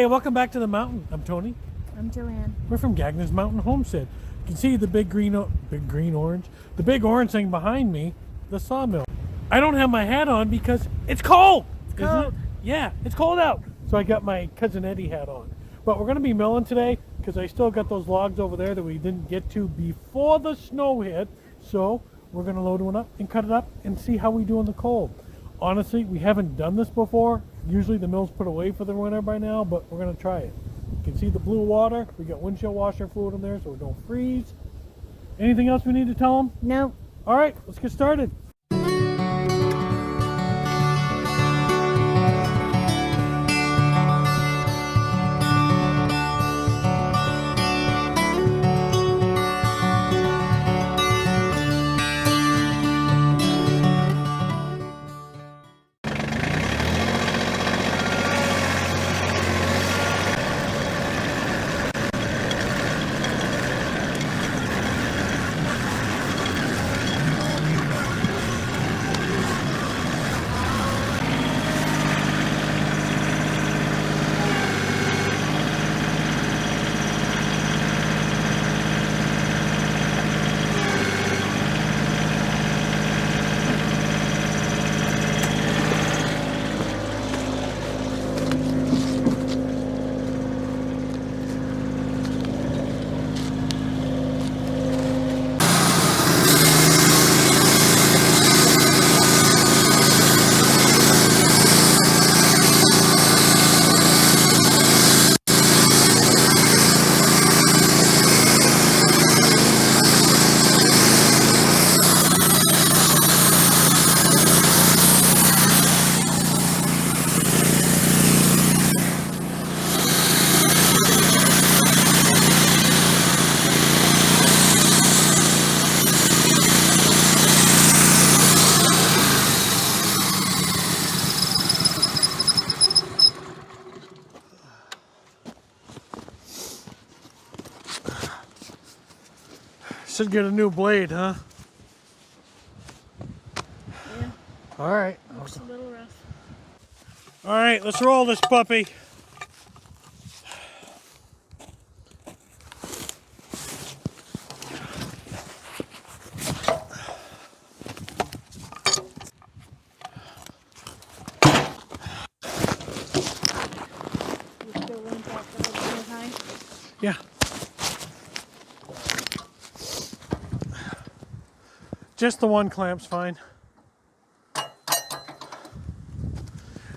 Hey, welcome back to the mountain. I'm Tony. I'm Joanne. We're from Gagner's Mountain Homestead. You can see the big orange thing behind me, the sawmill. I don't have my hat on because it's cold. It's cold. Yeah, it's cold out. So I got my Cousin Eddie hat on. But we're going to be milling today because I still got those logs over there that we didn't get to before the snow hit. So we're going to load one up and cut it up and see how we do in the cold. Honestly, we haven't done this before. Usually the mill's put away for the winter by now, but we're going to try it. You can see the blue water. We got windshield washer fluid in there so we don't freeze. Anything else we need to tell them? No. All right, let's get started. Should get a new blade, huh? Yeah. All right. Looks a little rough. All right, let's roll this puppy. You still want that a little bit high? Yeah. Just the one clamp's fine.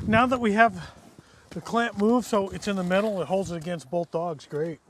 Now that we have the clamp moved so it's in the middle, it holds it against both dogs. Great.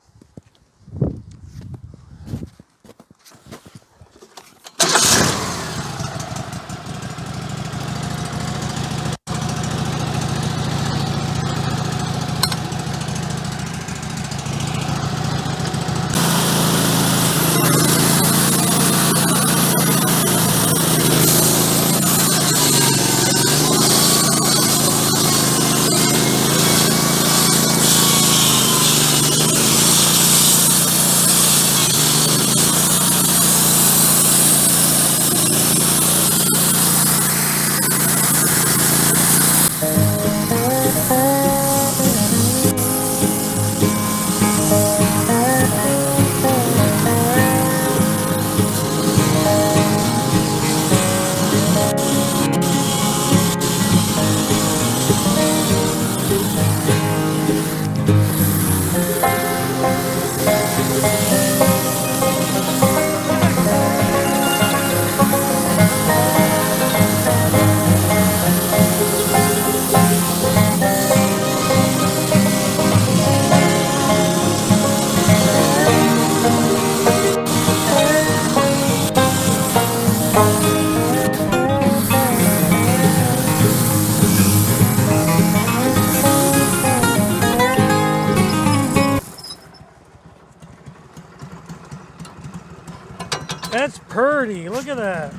That's pretty. Look at that.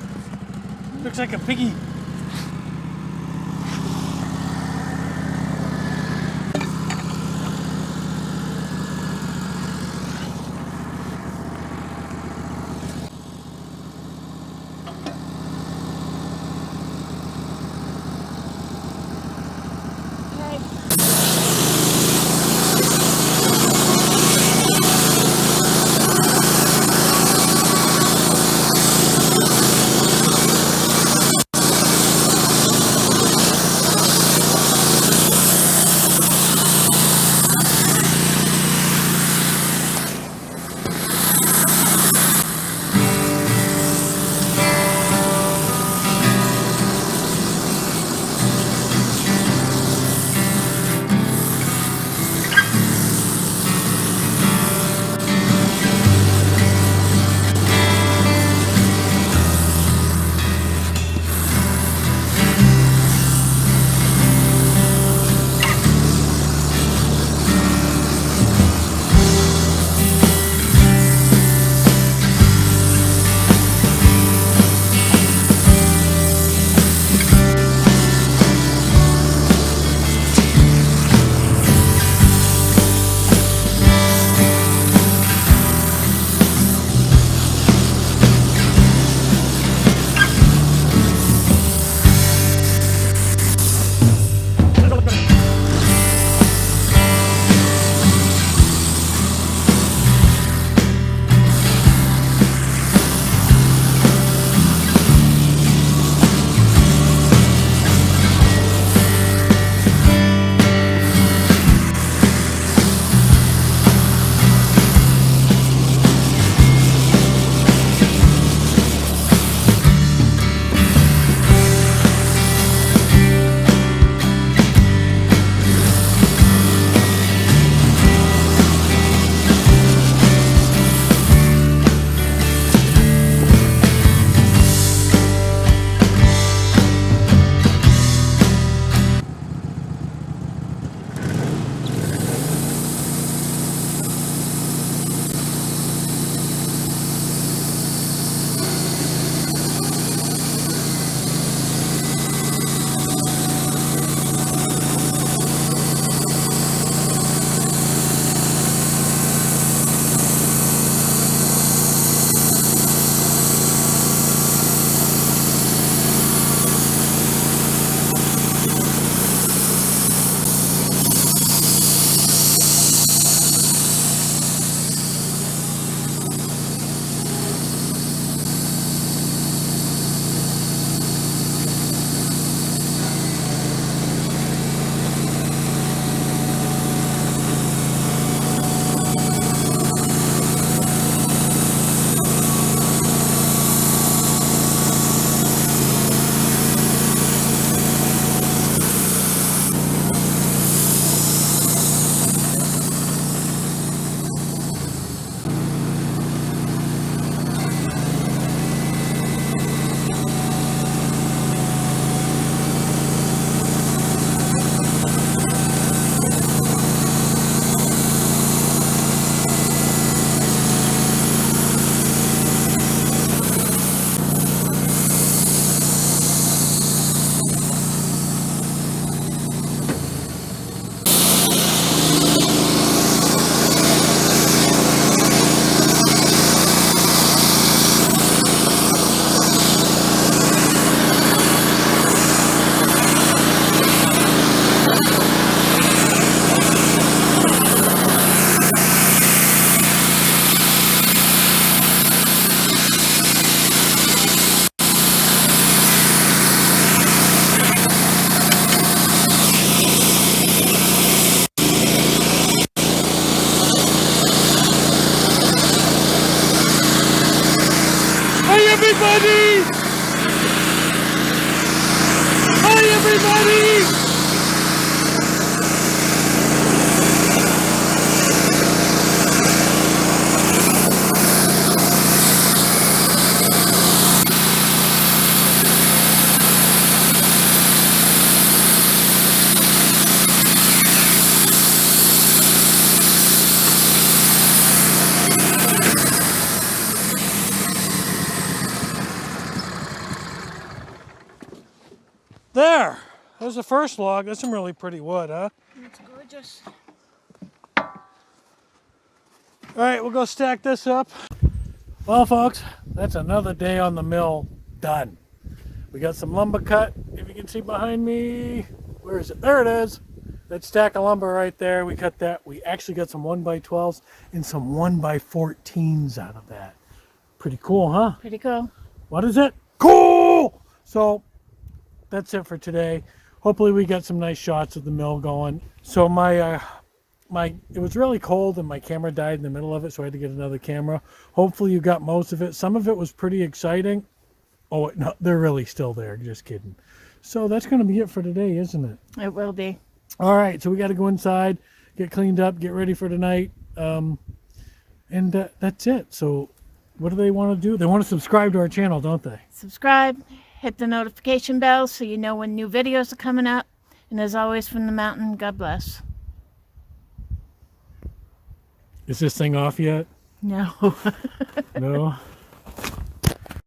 Looks like a piggy. Okay. everybody! Hi, everybody! There! There's the first log. That's some really pretty wood, huh? It's gorgeous. All right, we'll go stack this up. Well, folks, that's another day on the mill done. We got some lumber cut. If you can see behind me, where is it? There it is. That stack of lumber right there. We cut that. We actually got some 1x12s and some 1x14s out of that. Pretty cool, huh? Pretty cool. What is it? Cool! So that's it for today. Hopefully we got some nice shots of the mill going. So it was really cold and my camera died in the middle of it, so I had to get another camera. Hopefully you got most of it. Some of it was pretty exciting. Oh, no, they're really still there. Just kidding. So that's going to be it for today, isn't it? It will be. All right, so we got to go inside, get cleaned up, get ready for tonight. And that's it. So what do they want to do? They want to subscribe to our channel, don't they? Subscribe, hit the notification bell so you know when new videos are coming up. And as always from the mountain, God bless. Is this thing off yet? No. No?